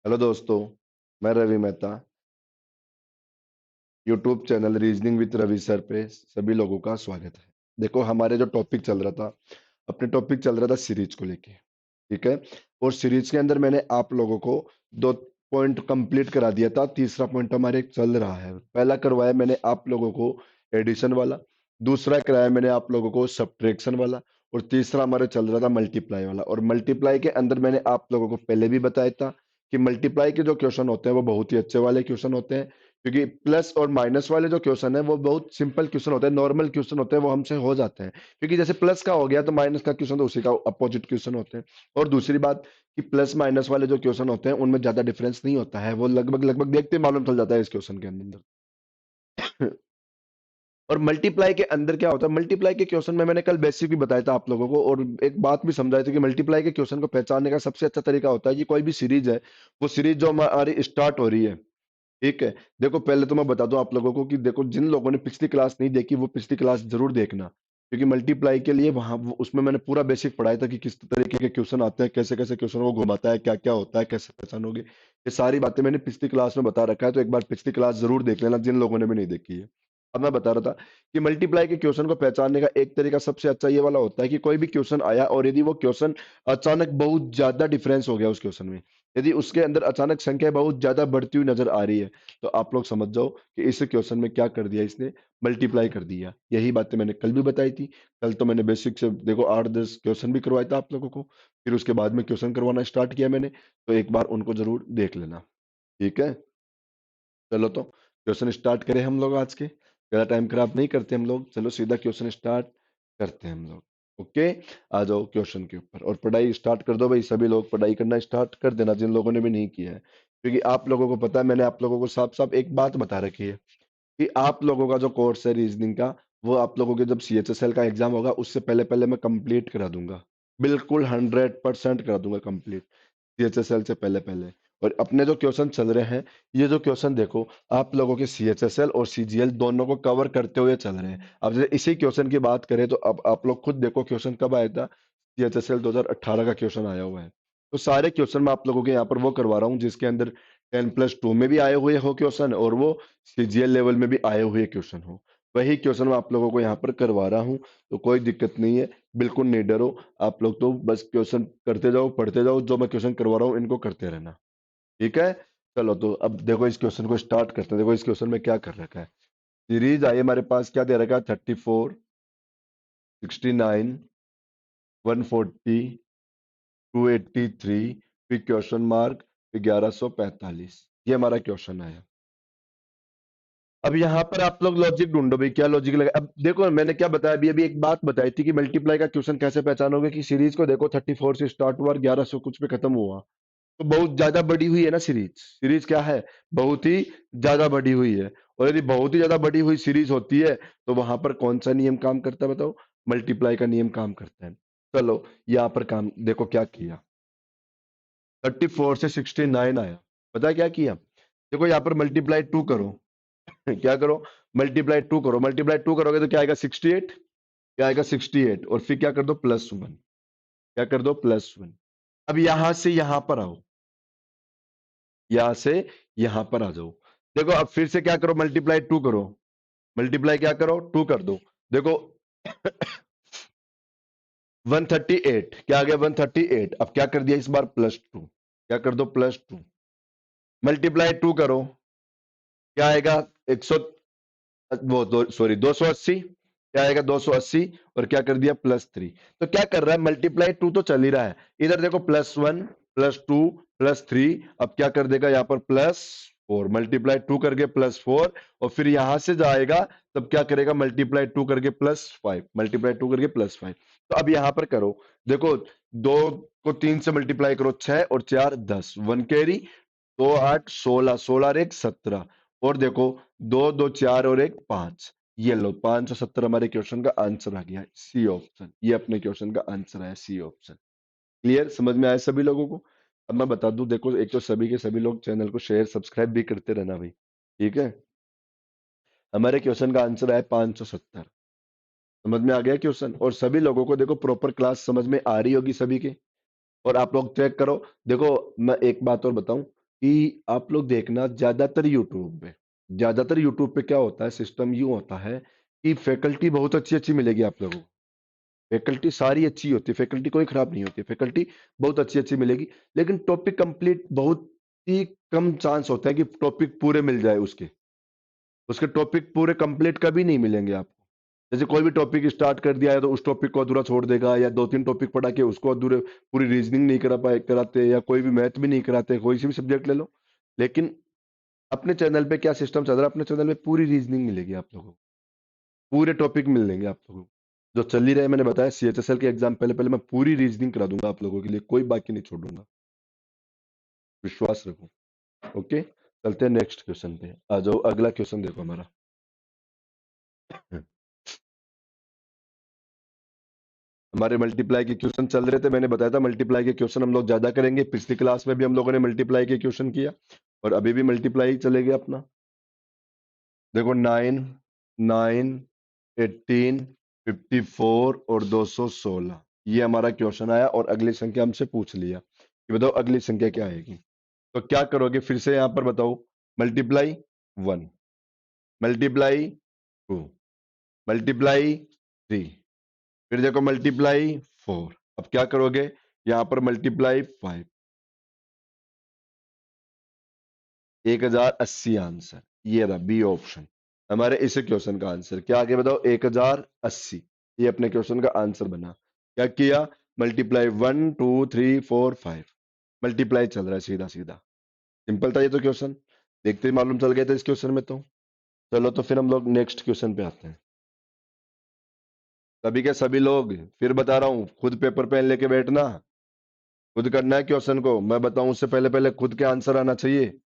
Hello दोस्तों, मैं Ravi Mehta. YouTube channel reasoning with Ravi sir पे सभी लोगों का स्वागत है। देखो, हमारे जो टॉपिक चल रहा था, अपने टॉपिक चल रहा था सीरीज को लेके। ठीक है। और सीरीज के अंदर मैंने आप लोगों को दो पॉइंट कंप्लीट करा दिया था। तीसरा पॉइंट हमारे चल रहा है। पहला करवाया मैंने आप लोगों को एडिशन वाला, दूसरा कराया मैंने आप लोगों को सब्ट्रैक्शन वाला, और तीसरा हमारा चल रहा था मल्टीप्लाई वाला। और मल्टीप्लाई के अंदर मैंने आप लोगों को पहले भी बताया था कि मल्टीप्लाई के जो क्वेश्चन होते हैं वो बहुत ही अच्छे वाले क्वेश्चन होते हैं, क्योंकि प्लस और माइनस वाले जो क्वेश्चन है वो बहुत सिंपल क्वेश्चन होते हैं, नॉर्मल क्वेश्चन होते हैं, वो हमसे हो जाते हैं। क्योंकि जैसे प्लस का हो गया तो माइनस का क्वेश्चन तो उसी का अपोजिट क्वेश्चन होते हैं। और दूसरी बात कि प्लस माइनस वाले जो क्वेश्चन होते हैं उनमें ज्यादा डिफरेंस नहीं होता है, वो लगभग लगभग देखते ही मालूम चल जाता है इस क्वेश्चन के अंदर। और मल्टीप्लाई के अंदर क्या होता है, मल्टीप्लाई के क्वेश्चन में मैंने कल बेसिक भी बताया था आप लोगों को, और एक बात भी समझाई थी कि मल्टीप्लाई के क्वेश्चन को पहचानने का सबसे अच्छा तरीका होता है कि कोई भी सीरीज है, वो सीरीज जो हमारी स्टार्ट हो रही है। ठीक है। देखो, पहले तो मैं बता दूं आप लोगों को कि देखो, जिन लोगों ने पिछली क्लास नहीं देखी वो पिछली क्लास जरूर देखना, क्योंकि मल्टीप्लाई के लिए वहां उसमें मैंने पूरा बेसिक पढ़ाया था कि किस तरीके के क्वेश्चन आते हैं, कैसे कैसे क्वेश्चन को घुमाता है, क्या क्या होता है, कैसे पहचानोगे। ये सारी बातें मैंने पिछली क्लास में बता रखा है, तो एक बार पिछली क्लास जरूर देख लेना जिन लोगों ने भी नहीं देखी है। अब मैं बता रहा था कि मल्टीप्लाई के क्वेश्चन को पहचानने का एक तरीका सबसे अच्छा ये वाला होता है कि कोई भी क्वेश्चन आया और यदि वो क्वेश्चन अचानक बहुत ज्यादा डिफरेंस हो गया उस क्वेश्चन में, यदि उसके अंदर अचानक संख्या बहुत ज्यादा बढ़ती हुई नजर आ रही है, तो आप लोग समझ जाओ कि इस क्वेश्चन में क्या कर दिया इसने, मल्टीप्लाई कर दिया। यही बातें मैंने कल भी बताई थी। कल तो मैंने बेसिक से देखो 8-10 क्वेश्चन भी करवाया था आप लोगों को, फिर उसके बाद में क्वेश्चन करवाना स्टार्ट किया मैंने, तो एक बार उनको जरूर देख लेना। ठीक है। चलो तो क्वेश्चन स्टार्ट करें हम लोग आज के, ज्यादा टाइम खराब नहीं करते हम लोग, चलो सीधा क्वेश्चन स्टार्ट करते हैं हम लोग। ओके। आ जाओ क्वेश्चन के ऊपर और पढ़ाई स्टार्ट कर दो भाई, सभी लोग पढ़ाई करना स्टार्ट कर देना जिन लोगों ने भी नहीं किया है, क्योंकि आप लोगों को पता है, मैंने आप लोगों को साफ साफ एक बात बता रखी है कि आप लोगों का जो कोर्स है रीजनिंग का, वो आप लोगों के जब CHSL का एग्जाम होगा उससे पहले पहले मैं कंप्लीट करा दूंगा। बिल्कुल 100% करा दूंगा कंप्लीट, CHSL से पहले पहले। और अपने जो क्वेश्चन चल रहे हैं, ये जो क्वेश्चन देखो, आप लोगों के CHSL और CGL दोनों को कवर करते हुए चल रहे हैं। अब जैसे इसी क्वेश्चन की बात करें तो अब आप लोग खुद देखो क्वेश्चन कब आया था, CHSL 2018 का क्वेश्चन आया हुआ है। तो सारे क्वेश्चन मैं आप लोगों के यहाँ पर वो करवा रहा हूँ जिसके अंदर 10+2 में भी आए हुए हो क्वेश्चन, और वो CGL लेवल में भी आए हुए क्वेश्चन हो, वही क्वेश्चन मैं आप लोगों को यहाँ पर करवा रहा हूँ। तो कोई दिक्कत नहीं है, बिल्कुल नहीं डरो। आप लोग तो बस क्वेश्चन करते जाओ, पढ़ते जाओ, जो मैं क्वेश्चन करवा रहा हूँ इनको करते रहना। ठीक है। चलो तो अब देखो इस क्वेश्चन को स्टार्ट करते हैं। देखो इस क्वेश्चन में क्या कर रखा है, सीरीज आई हमारे पास, क्या दे रखा है, 34, 69, 140, 283, फिर क्वेश्चन मार्क, फिर 1145। ये हमारा क्वेश्चन है। अब यहाँ पर आप लोग लॉजिक ढूंढो भाई, क्या लॉजिक लगा। अब देखो मैंने क्या बताया, अभी अभी एक बात बताई थी कि मल्टीप्लाई का क्वेश्चन कैसे पहचानोगे, कि सीरीज को देखो 34 से स्टार्ट हुआ और 1100 कुछ पे खत्म हुआ, तो बहुत ज्यादा बड़ी हुई है ना सीरीज। सीरीज क्या है, बहुत ही ज्यादा बड़ी हुई है। और यदि बहुत ही ज्यादा बड़ी हुई सीरीज होती है तो वहां पर कौन सा नियम काम करता है बताओ, मल्टीप्लाई का नियम काम करता है। चलो यहाँ पर काम देखो क्या किया, 34 से 69 आया, पता है क्या किया, देखो यहाँ पर मल्टीप्लाई 2 करो। क्या करो, मल्टीप्लाई 2 करो, मल्टीप्लाई 2 करोगे तो क्या आएगा 68, क्या आएगा 68, और फिर क्या कर दो +1, क्या कर दो +1। अब यहां से यहां पर आओ, यहां से यहां पर आ जाओ। देखो अब फिर से क्या करो, मल्टीप्लाई 2 करो, मल्टीप्लाई क्या करो 2 कर दो। देखो 138, क्या आ गया 138। अब क्या कर दिया इस बार +2, क्या कर दो +2, मल्टीप्लाई 2 करो, क्या आएगा 100, वो दो सॉरी 280, क्या आएगा 280, और क्या कर दिया +3। तो क्या कर रहा है, मल्टीप्लाई 2 तो चल ही रहा है, इधर देखो +1, +2, +3, अब क्या कर देगा यहाँ पर +4, मल्टीप्लाई 2 करके +4, और फिर यहां से जाएगा तब क्या करेगा, मल्टीप्लाई 2 करके +5, मल्टीप्लाई 2 करके +5। तो अब यहां पर करो, देखो 2 को 3 से मल्टीप्लाई करो, 6 और 4 10, 1 कैरी, 2 8 16, 16 और 1 17, और देखो 2 2 4 और 1 5, ये लो 570 हमारे क्वेश्चन का आंसर आ गया, सी ऑप्शन, ये अपने क्वेश्चन का आंसर है, सी ऑप्शन। क्लियर, समझ में आया सभी लोगों को। अब मैं बता दूं, देखो एक तो सभी के सभी लोग चैनल को शेयर सब्सक्राइब भी करते रहना भाई। ठीक है। हमारे क्वेश्चन का आंसर है 570। समझ में आ गया क्वेश्चन, और सभी लोगों को देखो प्रॉपर क्लास समझ में आ रही होगी सभी के। और आप लोग चेक करो, देखो मैं एक बात और बताऊं, कि आप लोग देखना ज्यादातर यूट्यूब पे क्या होता है, सिस्टम यूं होता है कि फैकल्टी बहुत अच्छी अच्छी मिलेगी आप लोगों को। फैकल्टी सारी अच्छी होती है, फैकल्टी कोई खराब नहीं होती, फैकल्टी बहुत अच्छी अच्छी मिलेगी, लेकिन टॉपिक कंप्लीट बहुत ही कम चांस होता है कि टॉपिक पूरे मिल जाए उसके। उसके टॉपिक पूरे कंप्लीट कभी नहीं मिलेंगे आपको। जैसे कोई भी टॉपिक स्टार्ट कर दिया है तो उस टॉपिक को अधूरा छोड़ देगा, या दो तीन टॉपिक पढ़ा के उसको अधूरे पूरी रीजनिंग नहीं कराते, या कोई भी मैथ भी नहीं कराते, कोई सी भी सब्जेक्ट ले लो। लेकिन अपने चैनल पे क्या सिस्टम चल रहा है, अपने चैनल में पूरी रीजनिंग मिलेगी आप लोगों को, पूरे टॉपिक मिल लेंगे आप लोगों को। जो चल ही रहे मैंने बताया, सीएचएसएल के एग्जाम पहले पहले मैं पूरी रीजनिंग करा दूंगा आप लोगों के लिए, कोई बाकी नहीं छोड़ूंगा, विश्वास रखो। ओके, चलते हैं नेक्स्ट क्वेश्चन पे। आ जाओ, अगला क्वेश्चन देखो हमारा। हमारे मल्टीप्लाई के क्वेश्चन चल रहे थे, मैंने बताया था मल्टीप्लाई के क्वेश्चन हम लोग ज्यादा करेंगे। पिछली क्लास में भी हम लोगों ने मल्टीप्लाई के क्वेश्चन किया, और अभी भी मल्टीप्लाई चलेगा अपना। देखो 9, 9, 18, 54 और 216, ये हमारा क्वेश्चन आया, और अगली संख्या हमसे पूछ लिया कि बताओ अगली संख्या क्या आएगी। तो क्या करोगे, फिर से यहां पर बताओ। मल्टीप्लाई 1, मल्टीप्लाई 2, मल्टीप्लाई 3, फिर देखो मल्टीप्लाई 4। अब क्या करोगे, यहां पर मल्टीप्लाई 5, 1080 आंसर। ये रहा बी ऑप्शन हमारे इस क्वेश्चन का आंसर। क्या आगे बताओ, 1080, ये अपने क्वेश्चन का आंसर बना। क्या किया, मल्टीप्लाई 1 2 3 4 5, मल्टीप्लाई चल रहा है सीधा सीधा। सिंपल था ये तो क्वेश्चन, देखते ही मालूम चल गया था इस क्वेश्चन में तो। चलो तो फिर हम लोग नेक्स्ट क्वेश्चन पे आते हैं। सभी के सभी लोग, फिर बता रहा हूँ, खुद पेपर पेन लेके बैठना, खुद करना है क्वेश्चन को। मैं बताऊं उससे पहले पहले खुद के आंसर आना चाहिए।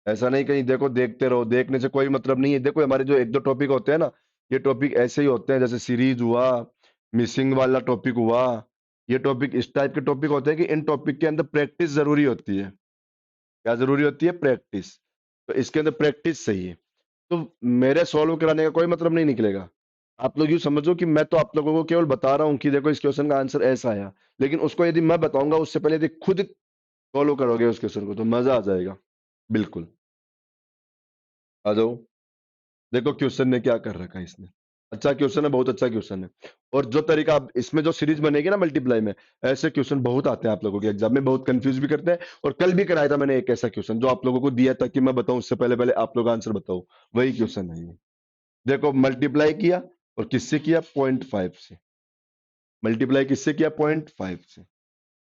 ऐसा नहीं कहीं देखो देखते रहो, देखने से कोई मतलब नहीं है। देखो हमारे जो एक दो टॉपिक होते हैं ना, ये टॉपिक ऐसे ही होते हैं, जैसे सीरीज हुआ, मिसिंग वाला टॉपिक हुआ, ये टॉपिक इस टाइप के टॉपिक होते हैं कि इन टॉपिक के अंदर प्रैक्टिस जरूरी होती है। क्या जरूरी होती है, प्रैक्टिस। तो इसके अंदर प्रैक्टिस चाहिए, तो मेरे सॉल्व कराने का कोई मतलब नहीं निकलेगा। आप लोग यूं समझो कि मैं तो आप लोगों को केवल बता रहा हूं कि देखो इस क्वेश्चन का आंसर ऐसा आया, लेकिन उसको यदि मैं बताऊंगा उससे पहले यदि खुद फॉलो करोगे उस क्वेश्चन को तो मजा आ जाएगा। बिल्कुल, आ जाओ। देखो क्वेश्चन ने क्या कर रखा है इसने, अच्छा क्वेश्चन है, बहुत अच्छा क्वेश्चन है। और जो तरीका इसमें जो सीरीज बनेगी ना मल्टीप्लाई में, ऐसे क्वेश्चन बहुत आते हैं आप लोगों के एग्जाम में, बहुत कंफ्यूज भी करते हैं। और कल भी कराया था मैंने एक ऐसा क्वेश्चन जो आप लोगों को दिया था कि मैं बताऊं उससे पहले पहले आप लोग आंसर बताओ, वही क्वेश्चन है ये। देखो मल्टीप्लाई किया, और किससे किया, 0.5 से। मल्टीप्लाई किससे किया, 0.5 से।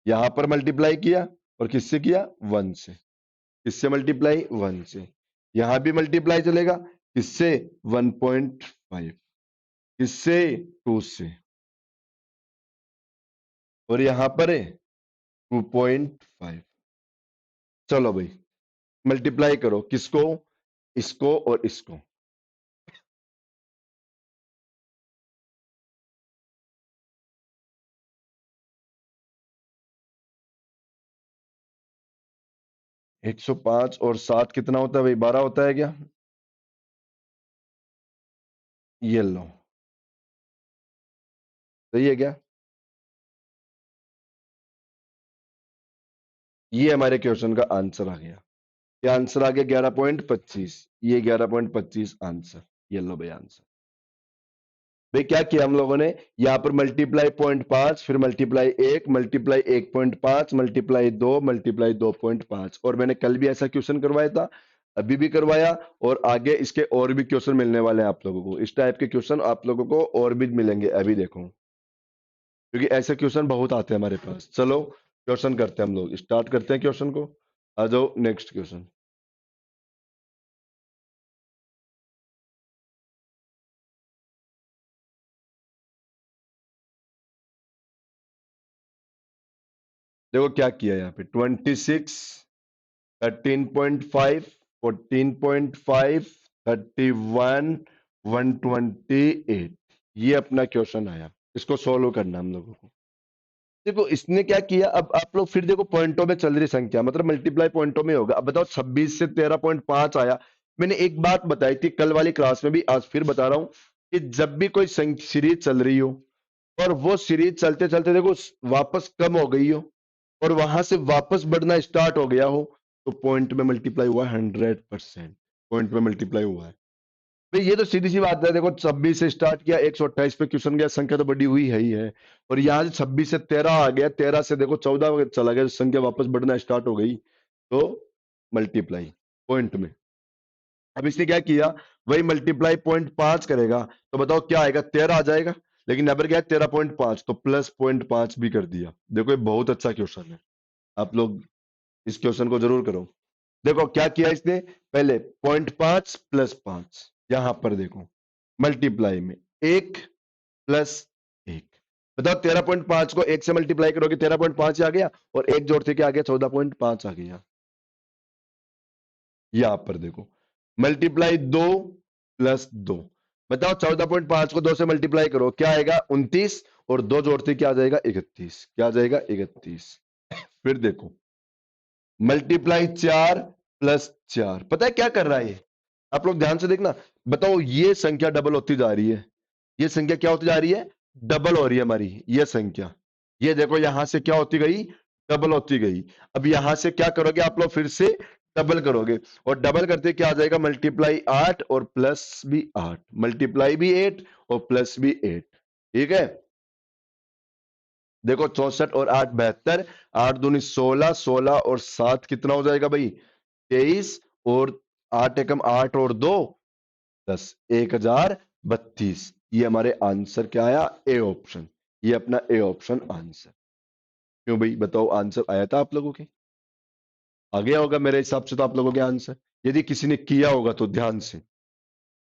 यहां पर मल्टीप्लाई किया, और किससे किया, 1 से। किससे मल्टीप्लाई, 1 से। यहां भी मल्टीप्लाई चलेगा, किससे, 1.5। किससे, 2 से। और यहां पर है 2.5। चलो भाई, मल्टीप्लाई करो, किसको, इसको और इसको। 105 और 7 कितना होता है भाई, 12 होता है क्या। ये लो, सही है क्या। ये हमारे क्वेश्चन का आंसर आ गया। क्या आंसर आ गया, 11.25। ये 11.25 आंसर। ये लो भाई आंसर। भाई क्या किया हम लोगों ने, यहां पर मल्टीप्लाई 0.5, फिर मल्टीप्लाई 1, मल्टीप्लाई 1.5, मल्टीप्लाई 2, मल्टीप्लाई 2.5। और मैंने कल भी ऐसा क्वेश्चन करवाया था, अभी भी करवाया, और आगे इसके और भी क्वेश्चन मिलने वाले हैं आप लोगों को। इस टाइप के क्वेश्चन आप लोगों को और भी मिलेंगे, अभी देखो, क्योंकि ऐसे क्वेश्चन बहुत आते हैं हमारे पास। चलो क्वेश्चन करते हैं, हम लोग स्टार्ट करते हैं क्वेश्चन को। आ जाओ नेक्स्ट क्वेश्चन। देखो क्या किया यहाँ पे, 26, 13.5, 14.5, 31, 128, ये अपना क्वेश्चन आया। इसको सोल्व करना हम लोगों को। देखो इसने क्या किया, अब आप लोग फिर देखो पॉइंटों में चल रही संख्या, मतलब मल्टीप्लाई पॉइंटों में होगा। अब बताओ 26 से 13.5 आया। मैंने एक बात बताई थी कल वाली क्लास में भी, आज फिर बता रहा हूं कि जब भी कोई सीरीज चल रही हो, और वो सीरीज चलते चलते देखो वापस कम हो गई हो, और वहां से वापस बढ़ना स्टार्ट हो गया हो, तो पॉइंट में मल्टीप्लाई हुआ है 100%, पॉइंट में मल्टीप्लाई हुआ है भाई। ये तो सीधी सी बात है, देखो 26 से स्टार्ट किया, 128 पे क्वेश्चन गया, संख्या तो बड़ी हुई है ही है। और यहाँ से 26 से 13 आ गया, 13 से देखो 14 चला गया, संख्या वापस बढ़ना स्टार्ट हो गई, तो मल्टीप्लाई पॉइंट में। अब इसने क्या किया, वही मल्टीप्लाई 0.5 करेगा, तो बताओ क्या आएगा, 13 आ जाएगा। लेकिन यहाँ पर क्या है 13.5, तो प्लस 0.5 भी कर दिया। देखो ये बहुत अच्छा क्वेश्चन है, आप लोग इस क्वेश्चन को जरूर करो। देखो क्या किया इसने, पहले 0.5 प्लस 5, यहां पर देखो मल्टीप्लाई में 1 प्लस 1। बताओ 13.5 को 1 से मल्टीप्लाई करोगे 13.5 आ गया, और एक जोड़ते क्या आ गया, 14.5 आ गया। यहां पर देखो मल्टीप्लाई 2 प्लस 2। बताओ 14.5 को 2 से मल्टीप्लाई करो, क्या आएगा 29, और दो जोड़ते क्या आ जाएगा 31, क्या आ जाएगा 31। फिर देखो मल्टीप्लाई 4 प्लस 4, पता है क्या कर रहा है ये, आप लोग ध्यान से देखना। बताओ ये संख्या डबल होती जा रही है, ये संख्या क्या होती जा रही है, डबल हो रही है हमारी ये संख्या। ये देखो यहां से क्या होती गई, डबल होती गई। अब यहां से क्या करोगे आप लोग, फिर से डबल करोगे, और डबल करते क्या आ जाएगा, मल्टीप्लाई 8 और प्लस भी 8, मल्टीप्लाई भी 8 और प्लस भी 8। ठीक है, देखो 64 और 8 72, 8 दूनी 16, 16 और 7 कितना हो जाएगा भाई, 23, और 8 एकम 8 और 2 10, 1032। ये हमारे आंसर क्या आया, ए ऑप्शन। ये अपना ए ऑप्शन आंसर। क्यों भाई, बताओ आंसर आया था आप लोगों के, आ गया होगा मेरे हिसाब से तो आप लोगों के आंसर। यदि किसी ने किया होगा तो ध्यान से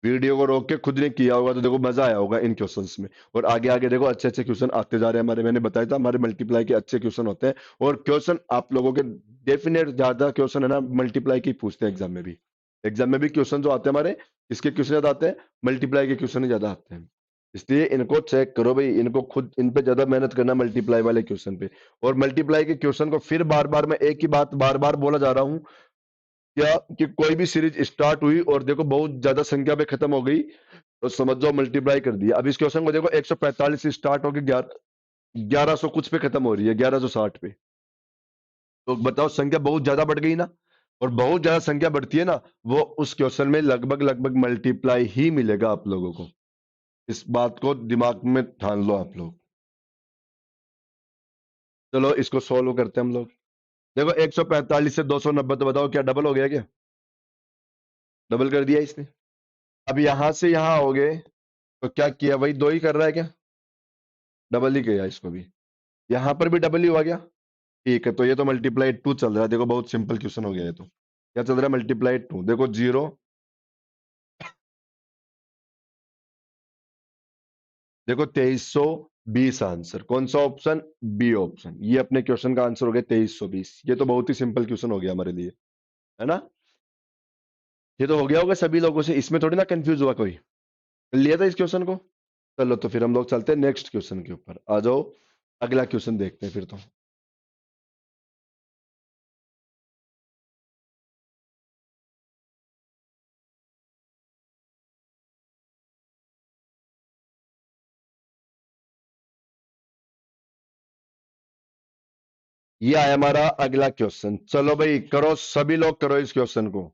वीडियो को रोक के खुद ने किया होगा, तो देखो मजा आया होगा इन क्वेश्चंस में। और आगे आगे देखो अच्छे अच्छे क्वेश्चन आते जा रहे हैं हमारे, मैंने बताया था हमारे मल्टीप्लाई के अच्छे क्वेश्चन होते हैं। और क्वेश्चन आप लोगों के डेफिनेट ज्यादा क्वेश्चन है ना मल्टीप्लाई के पूछते हैं एग्जाम में भी। एग्जाम में भी क्वेश्चन जो आते हैं हमारे, इसके क्वेश्चन ज्यादा आते हैं, मल्टीप्लाई के क्वेश्चन ही ज्यादा आते हैं। इसलिए इनको चेक करो भाई, इनको खुद इन पे ज्यादा मेहनत करना मल्टीप्लाई वाले क्वेश्चन पे। और मल्टीप्लाई के क्वेश्चन को फिर बार बार मैं एक ही बात बार बार बोला जा रहा हूँ, क्या कि कोई भी सीरीज स्टार्ट हुई और देखो बहुत ज्यादा संख्या पे खत्म हो गई, तो समझ जाओ मल्टीप्लाई कर दिया। अब इस क्वेश्चन को देखो 145 से स्टार्ट होकर 1100 कुछ पे खत्म हो रही है, 1160 पे। तो बताओ संख्या बहुत ज्यादा बढ़ गई ना, और बहुत ज्यादा संख्या बढ़ती है ना, वो उस क्वेश्चन में लगभग लगभग मल्टीप्लाई ही मिलेगा आप लोगों को। इस बात को दिमाग में ठान लो आप लोग। चलो इसको सोल्व करते हैं हम लोग। देखो 145 से 290, तो बताओ क्या डबल हो गया क्या, डबल कर दिया इसने। अब यहां से यहां हो गए, तो क्या किया, वही दो ही कर रहा है क्या, डबल ही किया इसको भी। यहां पर भी डबल ही हुआ गया। ठीक है, तो ये तो मल्टीप्लाई 2 चल रहा है, देखो बहुत सिंपल क्वेश्चन हो गया ये तो। क्या चल रहा है, मल्टीप्लाई 2, देखो 0, देखो 2320 आंसर, कौन सा ऑप्शन, बी ऑप्शन। ये अपने क्वेश्चन का आंसर हो गया 2320। ये तो बहुत ही सिंपल क्वेश्चन हो गया हमारे लिए, है ना। ये तो हो गया होगा सभी लोगों से, इसमें थोड़ी ना कंफ्यूज हुआ कोई, लिया था इस क्वेश्चन को। चलो तो फिर हम लोग चलते हैं नेक्स्ट क्वेश्चन के ऊपर, आ जाओ अगला क्वेश्चन देखते हैं फिर तो। ये आया हमारा अगला क्वेश्चन, चलो भाई करो, सभी लोग करो इस क्वेश्चन को।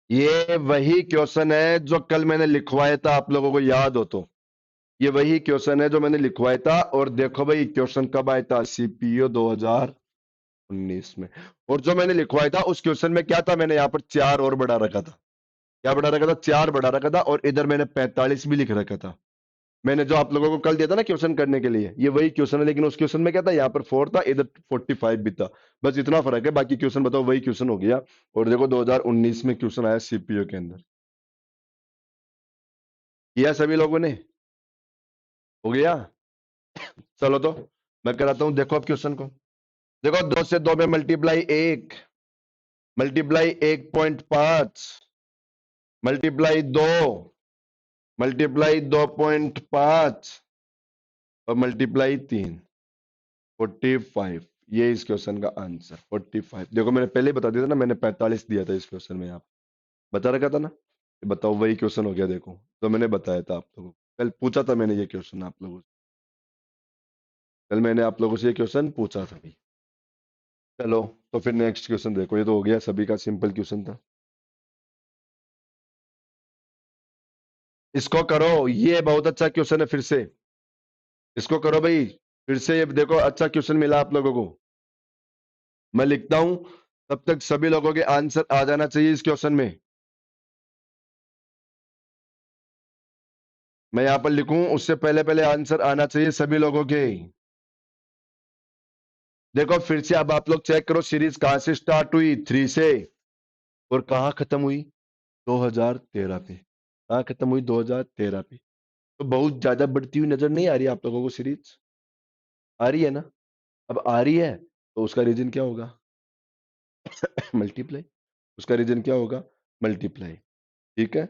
ये वही क्वेश्चन है जो कल मैंने लिखवाया था, आप लोगों को याद हो तो। ये वही क्वेश्चन है जो मैंने लिखवाया था, और देखो भाई क्वेश्चन कब आया था, सीपीओ 2019 में। और जो मैंने लिखवाया था उस क्वेश्चन में क्या था, मैंने यहाँ पर 4 और बढ़ा रखा था। क्या बढ़ा रखा था, 4 बढ़ा रखा था, और इधर मैंने 45 भी लिख रखा था। मैंने जो आप लोगों को कल दिया था ना क्वेश्चन करने के लिए, ये वही क्वेश्चन है, लेकिन उस क्वेश्चन में क्या था, यहाँ पर 4 था, इधर 45 भी था। बस इतना फर्क है, बाकी क्वेश्चन बताओ वही क्वेश्चन हो गया। और देखो 2019 में क्वेश्चन आया सीपीओ के अंदर। किया सभी लोगों ने, हो गया। चलो तो मैं कराता हूं, देखो अब क्वेश्चन को। देखो 2 से 2 में मल्टीप्लाई 1, मल्टीप्लाई 1.5, मल्टीप्लाई 2, मल्टीप्लाई 2.5, और मल्टीप्लाई 3, 45। ये इस क्वेश्चन का आंसर 45। देखो मैंने पहले ही बता दिया था ना, मैंने 45 दिया था इस क्वेश्चन में, आप बता रखा था ना। बताओ वही क्वेश्चन हो गया, देखो तो मैंने बताया था आप लोगों को, कल पूछा था मैंने ये क्वेश्चन आप लोगों से, कल मैंने आप लोगों से ये क्वेश्चन पूछा था भाई। चलो, तो फिर नेक्स्ट क्वेश्चन देखो, ये तो हो गया सभी का, सिंपल क्वेश्चन था। इसको करो, ये बहुत अच्छा क्वेश्चन है फिर से। इसको करो भाई, फिर से ये देखो, अच्छा क्वेश्चन मिला आप लोगों को। मैं लिखता हूं, तब तक सभी लोगों के आंसर आ जाना चाहिए इस क्वेश्चन में। मैं यहां पर लिखूं, उससे पहले पहले आंसर आना चाहिए सभी लोगों के। देखो फिर से अब आप लोग चेक करो, सीरीज कहां से स्टार्ट हुई, 3 से, और कहां खत्म हुई, 2013 पे। कहां खत्म हुई, 2013 पे। तो बहुत ज्यादा बढ़ती हुई नजर नहीं आ रही आप लोगों को सीरीज? आ रही है ना? अब आ रही है, तो उसका रीजन क्या होगा? मल्टीप्लाई। उसका रीजन क्या होगा? मल्टीप्लाई। ठीक है।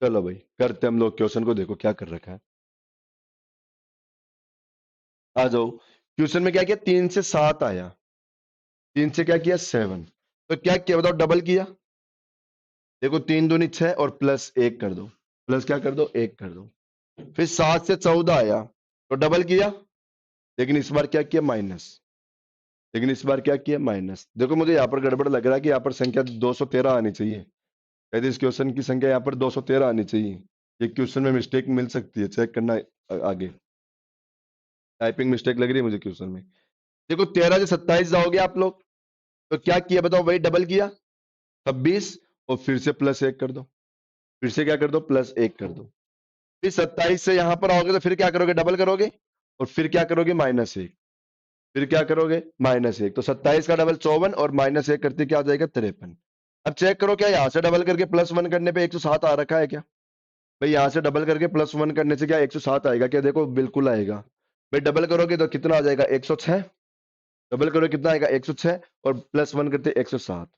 चलो भाई, करते हम लोग क्वेश्चन को, देखो क्या कर रखा है। आ जाओ। क्वेश्चन में क्या किया, 3 से 7 आया। 3 से क्या किया, 7। तो क्या किया बताओ, डबल किया। देखो 3 दूनी 6 और +1 कर दो। प्लस क्या कर दो, 1 कर दो। फिर 7 से 14 आया, तो डबल किया। लेकिन इस बार क्या किया, माइनस। लेकिन इस बार क्या किया, माइनस। देखो मुझे यहाँ पर गड़बड़ लग रहा है कि यहाँ पर संख्या 213 आनी चाहिए। यदि इस क्वेश्चन की संख्या यहाँ पर 213 आनी चाहिए। ये क्वेश्चन में मिस्टेक मिल सकती है, चेक करना आगे। टाइपिंग मिस्टेक लग रही है मुझे क्वेश्चन में। देखो 13 से 27 जाओगे आप लोग, तो क्या किया बताओ, वही डबल किया, 26, और फिर से +1 कर दो। फिर से क्या कर दो, +1 कर दो। फिर 27 से यहां पर आओगे, तो फिर क्या करोगे, डबल करोगे, और फिर क्या करोगे, -1। फिर क्या करोगे, -1। तो 27 का डबल 54, और -1 करते क्या आ जाएगा, 53। अब चेक करो, क्या यहां से डबल करके +1 करने पे 107 आ रखा है क्या? भाई यहां से डबल करके +1 करने से क्या 107 आएगा क्या? देखो बिल्कुल आएगा। भाई डबल करोगे तो कितना आ जाएगा, 106। डबल करोगे कितना आएगा, 106, और +1 करते 107।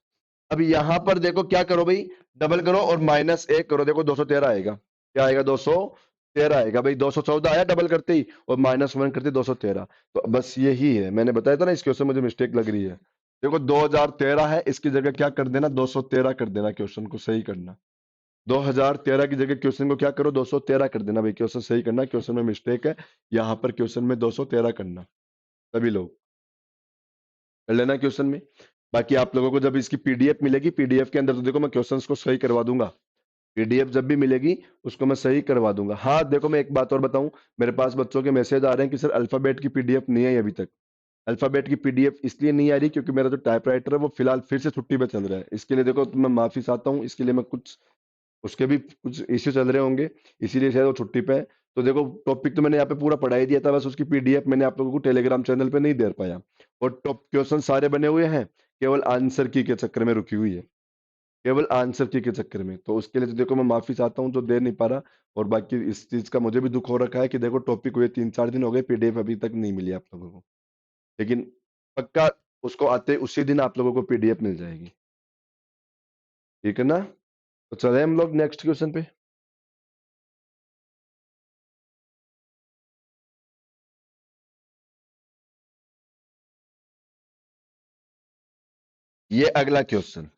अब यहां पर देखो क्या करो भाई, डबल करो और -1 करो, देखो 213 आएगा। क्या आएगा, 213 आएगा भाई। 214 आया डबल करते ही, और -1 करते 213। तो बस यही है, मैंने बताया था ना, इस क्वेश्चन में मुझे मिस्टेक लग रही है। देखो 2013 है, इसकी जगह क्या कर देना, 213 कर देना, क्वेश्चन को सही करना। 2013 की जगह क्वेश्चन को क्या करो, 213 कर देना भाई, क्वेश्चन सही करना। क्वेश्चन में मिस्टेक है, यहाँ पर क्वेश्चन में 213 करना। सभी लोग कर लेना क्वेश्चन में। बाकी आप लोगों को जब इसकी पीडीएफ मिलेगी, पीडीएफ के अंदर तो देखो मैं क्वेश्चंस को सही करवा दूंगा। पीडीएफ जब भी मिलेगी, उसको मैं सही करवा दूंगा। हाँ देखो, मैं एक बात और बताऊं, मेरे पास बच्चों के मैसेज आ रहे हैं कि सर अल्फाबेट की पीडीएफ नहीं आई अभी तक। अल्फाबेट की पीडीएफ इसलिए नहीं आ रही क्योंकि मेरा जो टाइपराइटर है वो फिलहाल फिर से छुट्टी पे चल रहा है। इसके लिए देखो, तो मैं माफी चाहता हूँ, इसके लिए मैं कुछ, उसके भी कुछ इश्यू चल रहे होंगे, इसीलिए शायद वो छुट्टी पे है। तो देखो, टॉपिक तो मैंने यहाँ पे पूरा पढ़ा ही दिया था, बस उसकी पीडीएफ मैंने आप लोगों को टेलीग्राम चैनल पे नहीं दे पाया। और टॉप क्वेश्चन सारे बने हुए हैं, केवल आंसर की के चक्कर में रुकी हुई है। केवल आंसर की के चक्कर में, तो उसके लिए तो देखो मैं माफी चाहता हूँ जो दे नहीं पा रहा। और बाकी इस चीज का मुझे भी दुख हो रखा है कि देखो टॉपिक हुए 3-4 दिन हो गए, पीडीएफ अभी तक नहीं मिली आप लोगों को। लेकिन पक्का उसको आते उसी दिन आप लोगों को पीडीएफ मिल जाएगी। ठीक है ना? तो चले हम लोग नेक्स्ट क्वेश्चन पे। ये अगला क्वेश्चन,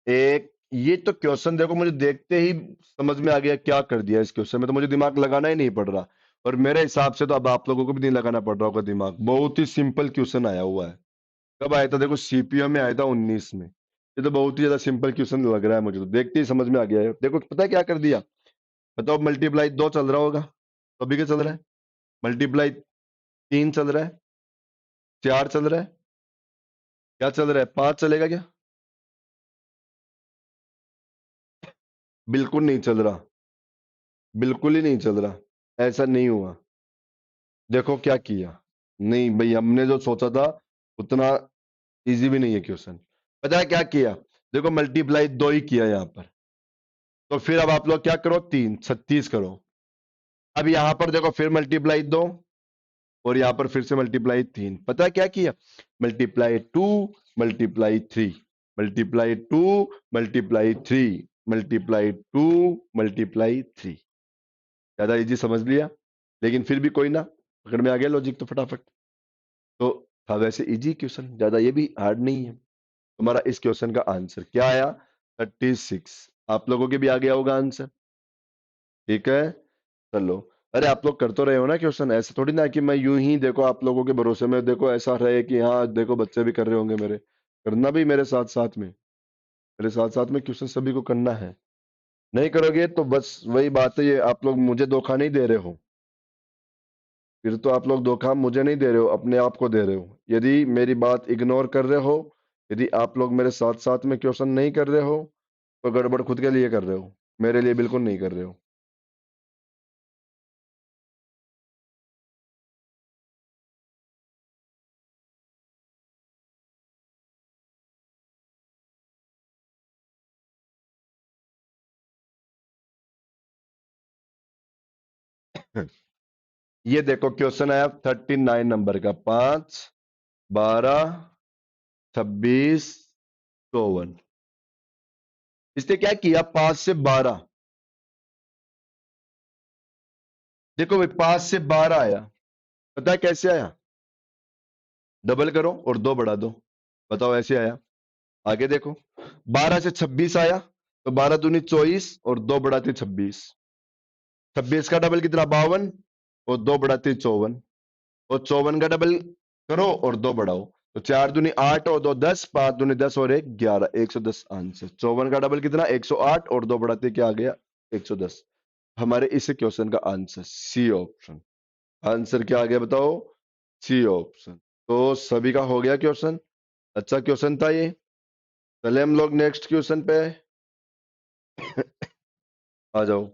एक, ये तो क्वेश्चन देखो, मुझे देखते ही समझ में आ गया क्या कर दिया इस क्वेश्चन में, तो मुझे दिमाग लगाना ही नहीं पड़ रहा। और मेरे हिसाब से तो अब आप लोगों को भी नहीं लगाना पड़ रहा होगा दिमाग, बहुत ही सिंपल क्वेश्चन आया हुआ है। कब आया था, देखो सीपीओ में आया था 19 में। ये तो बहुत ही ज्यादा सिंपल क्वेश्चन लग रहा है मुझे, तो देखते ही समझ में आ गया है। देखो पता है क्या कर दिया, बताओ, मल्टीप्लाई 2 चल रहा होगा, तो अभी क्या चल रहा है, मल्टीप्लाई 3 चल रहा है, 4 चल रहा है, क्या चल रहा है, 5 चलेगा क्या? बिल्कुल नहीं चल रहा, बिल्कुल ही नहीं चल रहा, ऐसा नहीं हुआ। देखो क्या किया, नहीं भाई, हमने जो सोचा था उतना इजी भी नहीं है क्वेश्चन। पता है क्या किया, देखो मल्टीप्लाई 2 ही किया यहाँ पर। तो फिर अब आप लोग क्या करो, 3, 36 करो। अब यहां पर देखो फिर मल्टीप्लाई 2, और यहां पर फिर से मल्टीप्लाई 3। पता है क्या किया, multiply 2, multiply 3, multiply 2, multiply 3, multiply 2, multiply 3। ज्यादा इजी समझ लिया, लेकिन फिर भी कोई ना, पकड़ में आ गया लॉजिक तो फटाफट। तो था वैसे इजी क्वेश्चन, ज्यादा ये भी हार्ड नहीं है। तुम्हारा इस क्वेश्चन का आंसर क्या आया, 36। आप लोगों के भी आ गया होगा आंसर। ठीक है। चलो। अरे आप लोग कर तो रहे हो ना क्वेश्चन, ऐसे थोड़ी ना कि मैं यूं ही देखो आप लोगों के भरोसे में देखो ऐसा रहे कि हाँ देखो बच्चे भी कर रहे होंगे मेरे, करना भी मेरे साथ साथ में, मेरे साथ साथ में क्वेश्चन सभी को करना है। नहीं करोगे तो बस वही बात है, ये आप लोग मुझे धोखा नहीं दे रहे हो, फिर तो आप लोग धोखा मुझे नहीं दे रहे हो, अपने आप को दे रहे हो। यदि मेरी बात इग्नोर कर रहे हो, यदि आप लोग मेरे साथ साथ में क्वेश्चन नहीं कर रहे हो, तो गड़बड़ खुद के लिए कर रहे हो, मेरे लिए बिल्कुल नहीं कर रहे हो। ये देखो क्वेश्चन आया 39 नंबर का, 5, 12, 26, 54। इसने क्या किया, 5 से 12, देखो भाई 5 से 12 आया, पता है कैसे आया, डबल करो और 2 बढ़ा दो, बताओ ऐसे आया। आगे देखो, 12 से 26 आया, तो 12 दूनी 24 और 2 बढ़ाते 26, 26 का डबल कितना, 52, और 2 बढ़ाते 54, और 54 का डबल करो और 2 बढ़ाओ, तो 4 दूनी 8 और 2 10, 5 दूनी 10 और 1 11, 110 आंसर। 54 का डबल कितना, 108, और 2 बढ़ाते क्या आ गया, 110। हमारे इस क्वेश्चन का आंसर सी ऑप्शन। आंसर क्या आ गया बताओ, सी ऑप्शन। तो सभी का हो गया क्वेश्चन, अच्छा क्वेश्चन था ये। चले हम लोग नेक्स्ट क्वेश्चन पे आ जाओ।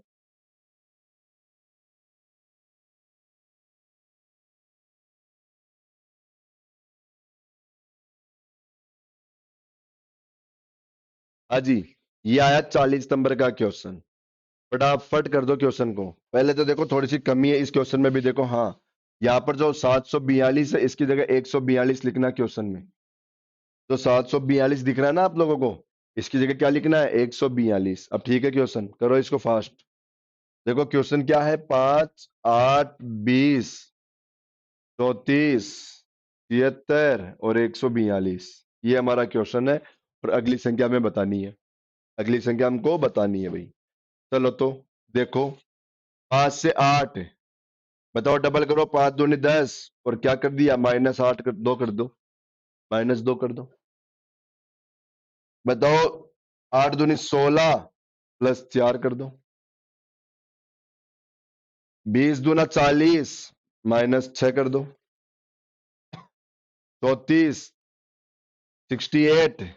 हाँ जी, ये आया 40 नंबर का क्वेश्चन, फटाफट कर दो क्वेश्चन को। पहले तो देखो थोड़ी सी कमी है इस क्वेश्चन में भी, देखो हाँ, यहाँ पर जो 742 है इसकी जगह 142 लिखना क्वेश्चन में। जो 742 दिख रहा है ना आप लोगों को, इसकी जगह क्या लिखना है, 142। अब ठीक है क्वेश्चन करो इसको फास्ट। देखो क्वेश्चन क्या है, 5, 8, 20, 34, 76 और 142, ये हमारा क्वेश्चन है। और अगली संख्या हमें बतानी है, अगली संख्या हमको बतानी है भाई। चलो तो देखो, 5 से 8, बताओ डबल करो, 5 दूनी 10, और क्या कर दिया, -8 कर दो, कर दो, -2 कर दो। बताओ, 8 दूनी 16, +4 कर दो। 20 दूना 40, -6 कर दो। 34, 68,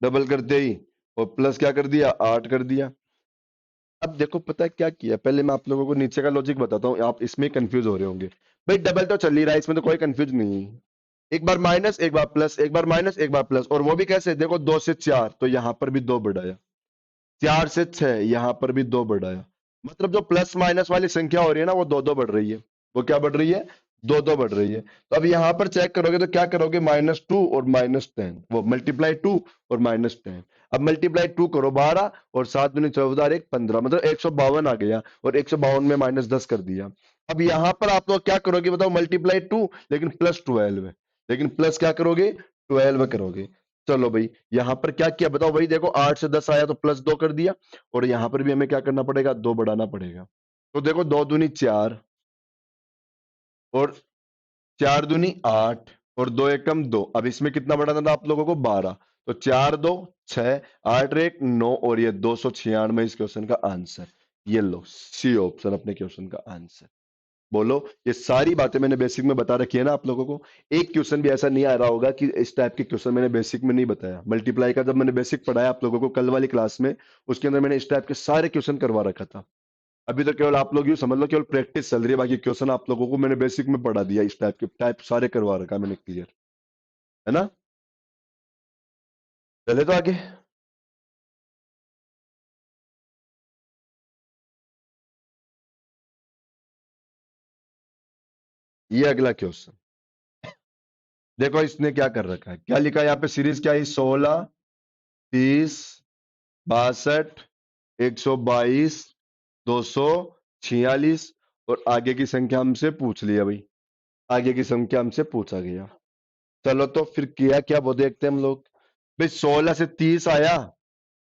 डबल करते ही, और प्लस क्या कर दिया, 8 कर दिया। अब देखो पता है क्या किया, पहले मैं आप लोगों को नीचे का लॉजिक बताता हूँ, आप इसमें कंफ्यूज हो रहे होंगे। भाई डबल तो चल ही रहा है, इसमें तो कोई कंफ्यूज नहीं है। एक बार माइनस, एक बार प्लस, एक बार माइनस, एक बार प्लस, और वो भी कैसे, देखो 2 से 4, तो यहां पर भी 2 बढ़ाया, 4 से 6, यहां पर भी 2 बढ़ाया। मतलब जो प्लस माइनस वाली संख्या हो रही है ना, वो 2 2 बढ़ रही है। वो क्या बढ़ रही है, 2 2 बढ़ रही है। तो अब यहां पर चेक करोगे तो क्या करोगे, -2 और -10, वो मल्टीप्लाई 2 और -10। अब मल्टीप्लाई 2 करो 12, और 7 दूनी 14 और 1 15, मतलब 152 आ गया, और 152 में -10 कर दिया। अब यहां पर आप लोग क्या करोगे बताओ, मल्टीप्लाई 2, लेकिन +12 है, लेकिन प्लस क्या करोगे, 12 करोगे। चलो भाई, यहां पर क्या किया बताओ, भाई देखो 8 से 10 आया तो +2 कर दिया, और यहां पर भी हमें क्या करना पड़ेगा, 2 बढ़ाना पड़ेगा। तो देखो 2 दूनी 4, और 4 दूनी 8, और 2 एकम 2। अब इसमें कितना बढ़ाना था आप लोगों को, 12। तो 4 2 6, 8 और 1 9, और ये 296 इस क्वेश्चन का आंसर। ये लो सी ऑप्शन अपने क्वेश्चन का आंसर। बोलो, ये सारी बातें मैंने बेसिक में बता रखी है ना आप लोगों को। एक क्वेश्चन भी ऐसा नहीं आ रहा होगा कि इस टाइप के क्वेश्चन मैंने बेसिक में नहीं बताया। मल्टीप्लाई का जब मैंने बेसिक पढ़ाया आप लोगों को कल वाली क्लास में, उसके अंदर मैंने इस टाइप के सारे क्वेश्चन करवा रखा था। अभी तो केवल आप लोग यूं समझ लो केवल प्रैक्टिस चल रही है, बाकी क्वेश्चन आप लोगों को मैंने बेसिक में पढ़ा दिया, इस टाइप के टाइप सारे करवा रखा मैंने क्लियर, है ना। चले तो आगे। ये अगला क्वेश्चन देखो, इसने क्या कर रखा है, क्या लिखा है यहाँ पे, सीरीज क्या है, 16, 30, 62, 122, 246, और आगे की संख्या हमसे पूछ लिया भाई, आगे की संख्या हमसे पूछा गया। चलो तो फिर किया क्या वो देखते हैं हम लोग। भाई 16 से 30 आया,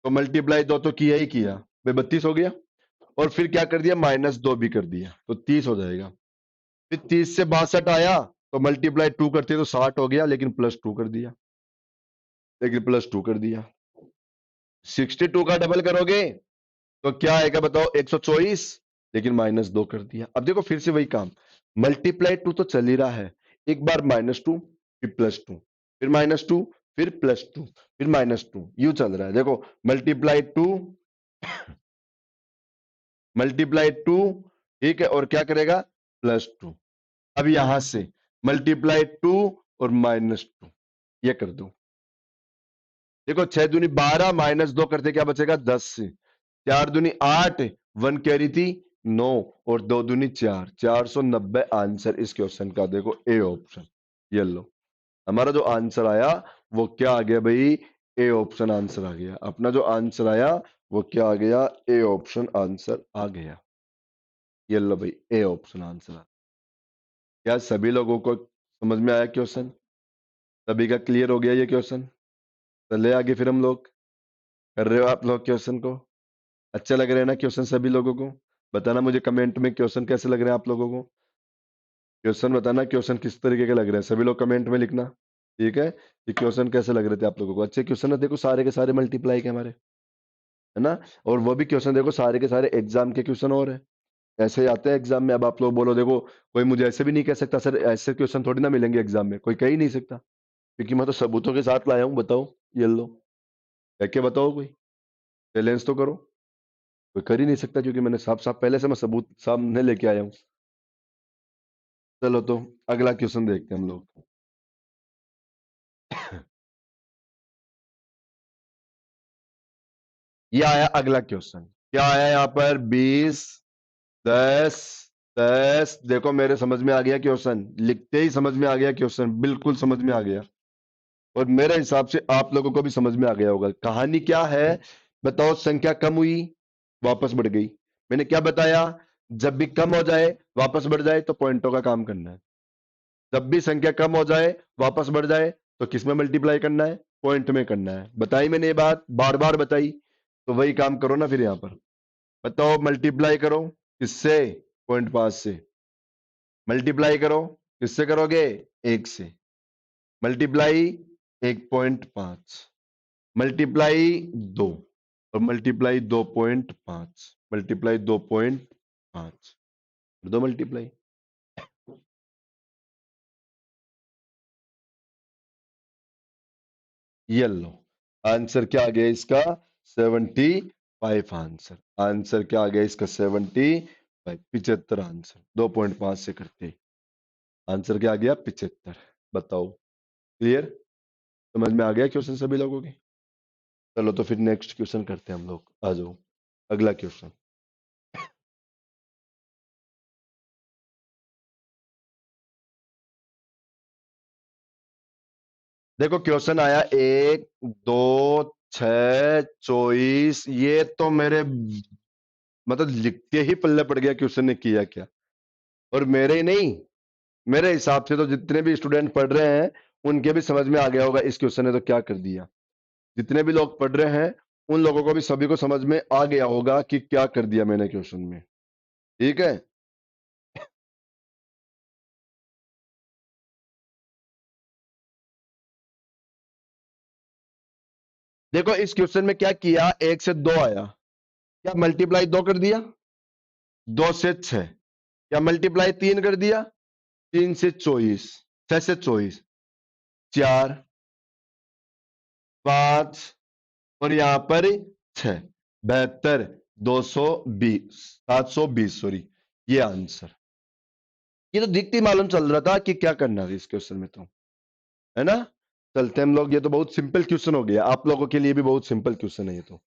तो मल्टीप्लाई 2 तो किया ही किया, भाई 32 हो गया। और फिर क्या कर दिया, -2 भी कर दिया, तो 30 हो जाएगा। फिर 30 से 62 आया, तो मल्टीप्लाई 2 करते तो 60 हो गया, लेकिन +2 कर दिया, लेकिन +2 कर दिया। 62 का डबल करोगे तो क्या आएगा बताओ, 124, लेकिन -2 कर दिया। अब देखो फिर से वही काम, मल्टीप्लाई 2 तो चल ही रहा है, एक बार -2 फिर +2 फिर -2 फिर +2 फिर -2, यूं चल रहा है। देखो मल्टीप्लाई 2 ठीक है, और क्या करेगा, +2। अब यहां से मल्टीप्लाई 2 और -2 ये कर दो। देखो 6 दूनी 12, -2 करते क्या बचेगा, 10। 4 दूनी 8, 1 कैरी थी 9, और 2 दूनी 4, 490 आंसर इस क्वेश्चन का। देखो ए ऑप्शन, ये लो हमारा जो आंसर आया वो क्या आ गया भाई, ए ऑप्शन आंसर आ गया। अपना जो आंसर आया वो क्या आ गया, ए ऑप्शन आंसर आ गया। ये लो भाई, ए ऑप्शन आंसर आ। क्या सभी लोगों को समझ में आया क्वेश्चन, सभी का क्लियर हो गया ये क्वेश्चन? चले आगे फिर हम लोग, कर रहे हो आप लोग क्वेश्चन को, अच्छा लग रहा है ना क्वेश्चन सभी लोगों को? बताना मुझे कमेंट में क्वेश्चन कैसे लग रहे हैं आप लोगों को, क्वेश्चन बताना, क्वेश्चन किस तरीके के लग रहे हैं, सभी लोग कमेंट में लिखना, ठीक है? कि क्वेश्चन कैसे लग रहे थे आप लोगों को। अच्छे क्वेश्चन है, देखो सारे के सारे मल्टीप्लाई के हमारे, है ना? और वो भी क्वेश्चन देखो सारे के सारे एग्जाम के क्वेश्चन और है, ऐसे ही आते हैं एग्जाम में। अब आप लोग बोलो, देखो कोई मुझे ऐसे भी नहीं कह सकता सर ऐसे क्वेश्चन थोड़ी ना मिलेंगे एग्जाम में, कोई कह ही नहीं सकता, क्योंकि मैं तो सबूतों के साथ लाया हूँ। बताओ, ये लो, कह के बताओ, कोई चैलेंज तो करो। कोई कर ही नहीं सकता, क्योंकि मैंने साफ साफ पहले से मैं सबूत सामने लेके आया हूँ। चलो तो अगला क्वेश्चन देखते हैं हम लोग। ये आया अगला क्वेश्चन, क्या आया यहाँ पर, 20, 10, 10। देखो मेरे समझ में आ गया क्वेश्चन, लिखते ही समझ में आ गया क्वेश्चन, बिल्कुल समझ में आ गया, और मेरे हिसाब से आप लोगों को भी समझ में आ गया होगा। कहानी क्या है बताओ, संख्या कम हुई, वापस बढ़ गई। मैंने क्या बताया, जब भी कम हो जाए वापस बढ़ जाए तो पॉइंटों का काम करना है। जब भी संख्या कम हो जाए वापस बढ़ जाए तो किसमें मल्टीप्लाई करना है, पॉइंट में करना है। बताई मैंने ये बात, बार बार बताई, तो वही काम करो ना फिर यहाँ पर। बताओ मल्टीप्लाई करो किससे, 0.5 से। मल्टीप्लाई करो किससे करोगे, 1 से। मल्टीप्लाई 1.5, मल्टीप्लाई 2, और मल्टीप्लाई 2.5, मल्टीप्लाई 2.5, दो मल्टीप्लाई। ये लो, आंसर क्या आ गया इसका, 75 आंसर। आंसर क्या आ गया इसका, 75, 75 आंसर। 2.5 से करते आंसर क्या आ गया, 75। बताओ, क्लियर, समझ में आ गया क्वेश्चन सभी लोगों के? चलो तो फिर नेक्स्ट क्वेश्चन करते हैं हम लोग, आ जाओ अगला क्वेश्चन। देखो क्वेश्चन आया 1, 2, 6, 24। ये तो मेरे मतलब लिखते ही पल्ले पड़ गया क्वेश्चन ने किया क्या। और मेरे ही नहीं, मेरे हिसाब से तो जितने भी स्टूडेंट पढ़ रहे हैं उनके भी समझ में आ गया होगा इस क्वेश्चन ने तो क्या कर दिया। जितने भी लोग पढ़ रहे हैं उन लोगों को भी सभी को समझ में आ गया होगा कि क्या कर दिया मैंने क्वेश्चन में, ठीक है? देखो इस क्वेश्चन में क्या किया, 1 से 2 आया, क्या मल्टीप्लाई 2 कर दिया, 2 से 6। क्या मल्टीप्लाई 3 कर दिया, 3 से 24, 6 से 24, 4, 5, और यहां पर 6, 72, 220, 720, सॉरी, ये आंसर। ये तो दिखती मालूम चल रहा था कि क्या करना है इस क्वेश्चन में, तो है ना? चलते हम लोग, ये तो बहुत सिंपल क्वेश्चन हो गया, आप लोगों के लिए भी बहुत सिंपल क्वेश्चन है ये तो।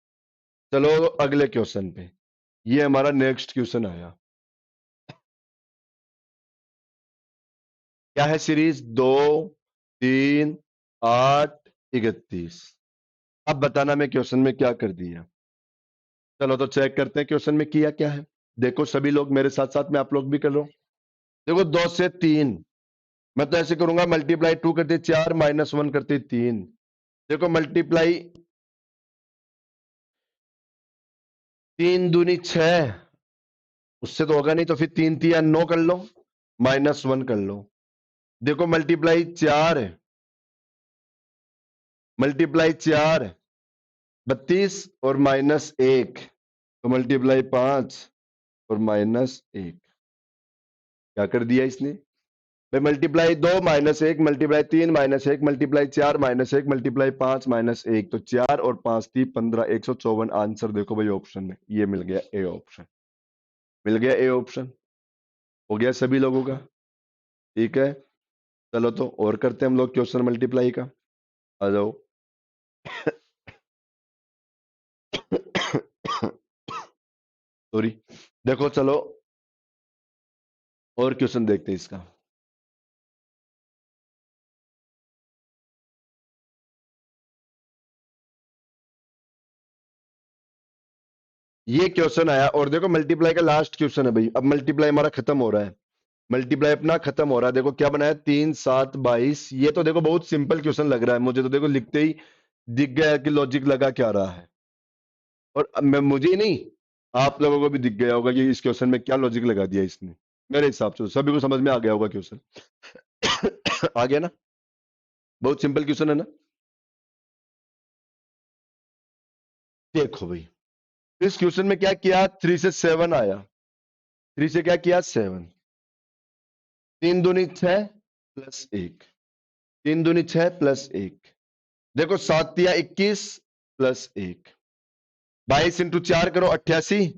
चलो अगले क्वेश्चन पे, ये हमारा नेक्स्ट क्वेश्चन आया, क्या है सीरीज, 2, 3, 8, 31। अब बताना मैं क्वेश्चन में क्या कर दिया। चलो तो चेक करते हैं क्वेश्चन में किया क्या है। देखो सभी लोग मेरे साथ साथ में, आप लोग भी कर लो। देखो 2 से 3, मैं तो ऐसे करूंगा, मल्टीप्लाई 2 करते 4, -1 करते 3। देखो मल्टीप्लाई 3 दूनी 6, उससे तो होगा नहीं, तो फिर 3 3 9 कर लो, -1 कर लो। देखो मल्टीप्लाई 4 मल्टीप्लाई 4 32 और -1, तो मल्टीप्लाई 5 और -1। क्या कर दिया इसने भाई? मल्टीप्लाई 2 -1 मल्टीप्लाई 3 -1 मल्टीप्लाई 4 -1 मल्टीप्लाई 5 -1, तो 4 और 5 थी 15, 154। आंसर देखो भाई ऑप्शन में, ये मिल गया ए ऑप्शन, मिल गया ए ऑप्शन। हो गया सभी लोगों का? ठीक है, चलो तो और करते हैं हम लोग क्वेश्चन मल्टीप्लाई का। आ जाओ। सॉरी। देखो चलो और क्वेश्चन देखते हैं इसका। ये क्वेश्चन आया और देखो मल्टीप्लाई का लास्ट क्वेश्चन है भाई। अब मल्टीप्लाई हमारा खत्म हो रहा है, मल्टीप्लाई अपना खत्म हो रहा है। देखो क्या बनाया, 3 7 22। ये तो देखो बहुत सिंपल क्वेश्चन लग रहा है मुझे, तो देखो लिखते ही दिख गया कि लॉजिक लगा क्या रहा है। और अब मैं, मुझे ही नहीं, आप लोगों को भी दिख गया होगा कि इस क्वेश्चन में क्या लॉजिक लगा दिया इसने। मेरे हिसाब से तो सभी को समझ में आ गया होगा क्वेश्चन। आ गया ना? बहुत सिंपल क्वेश्चन है ना? देखो भाई, इस क्वेश्चन में क्या किया, 3 से 7 आया, 3 से क्या किया 7, 3 दूनी 6 +1, 3 दूनी 6 +1। देखो 7 तिया 21 +1, 22 × 4 करो 88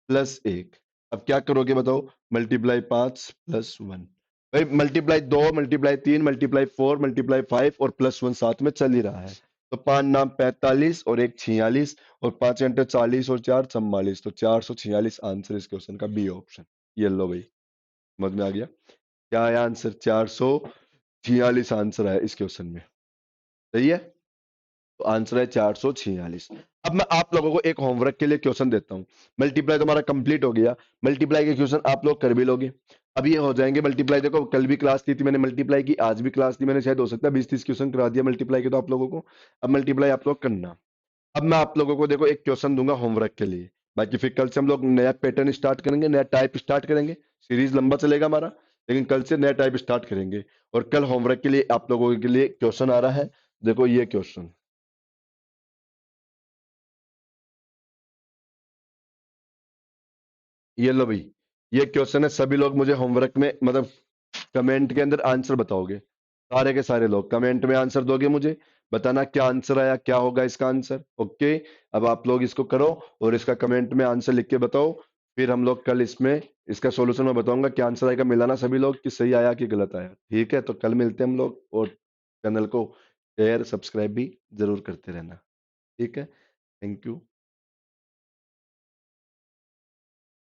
+1। अब क्या करोगे बताओ, मल्टीप्लाई 5 +1। भाई मल्टीप्लाई 2 मल्टीप्लाई 3 मल्टीप्लाई 4 मल्टीप्लाई 5 और +1 साथ में चल ही रहा है। तो 5 नाम 45 और 1 46 और 5 घंटे 40 और 4 44, तो 446 आंसर इस क्वेश्चन का, बी ऑप्शन। ये लो भाई, समझ में आ गया क्या है आंसर? 446 आंसर है इस क्वेश्चन में। सही है, तो आंसर है 446। अब मैं आप लोगों को एक होमवर्क के लिए क्वेश्चन देता हूं। मल्टीप्लाई तो हमारा कंप्लीट हो गया, मल्टीप्लाई के क्वेश्चन आप लोग कर भी लोगे। अब ये हो जाएंगे मल्टीप्लाई। देखो कल भी क्लास ली थी मैंने मल्टीप्लाई की, आज भी क्लास ली मैंने, शायद हो सकता है 20 30 क्वेश्चन करा दिया मल्टीप्लाई के तो आप लोगों को। अब मल्टीप्लाई आप लोग करना। अब मैं आप लोगों को देखो एक क्वेश्चन दूंगा होमवर्क के लिए। बाकी फिर कल से हम लोग नया पैटर्न स्टार्ट करेंगे, नया टाइप स्टार्ट करेंगे। सीरीज लंबा चलेगा हमारा, लेकिन कल से नया टाइप स्टार्ट करेंगे। और कल होमवर्क के लिए आप लोगों के लिए क्वेश्चन आ रहा है। देखो ये क्वेश्चन, ये लो भाई, ये क्वेश्चन है। सभी लोग मुझे होमवर्क में मतलब कमेंट के अंदर आंसर बताओगे, सारे के सारे लोग कमेंट में आंसर दोगे मुझे, बताना क्या आंसर आया, क्या होगा इसका आंसर। ओके, अब आप लोग इसको करो और इसका कमेंट में आंसर लिख के बताओ। फिर हम लोग कल इसमें इसका सॉल्यूशन मैं बताऊंगा क्या आंसर आएगा। मिलाना सभी लोग कि सही आया कि गलत आया। ठीक है, तो कल मिलते हैं हम लोग। और चैनल को शेयर सब्सक्राइब भी जरूर करते रहना। ठीक है, थैंक यू।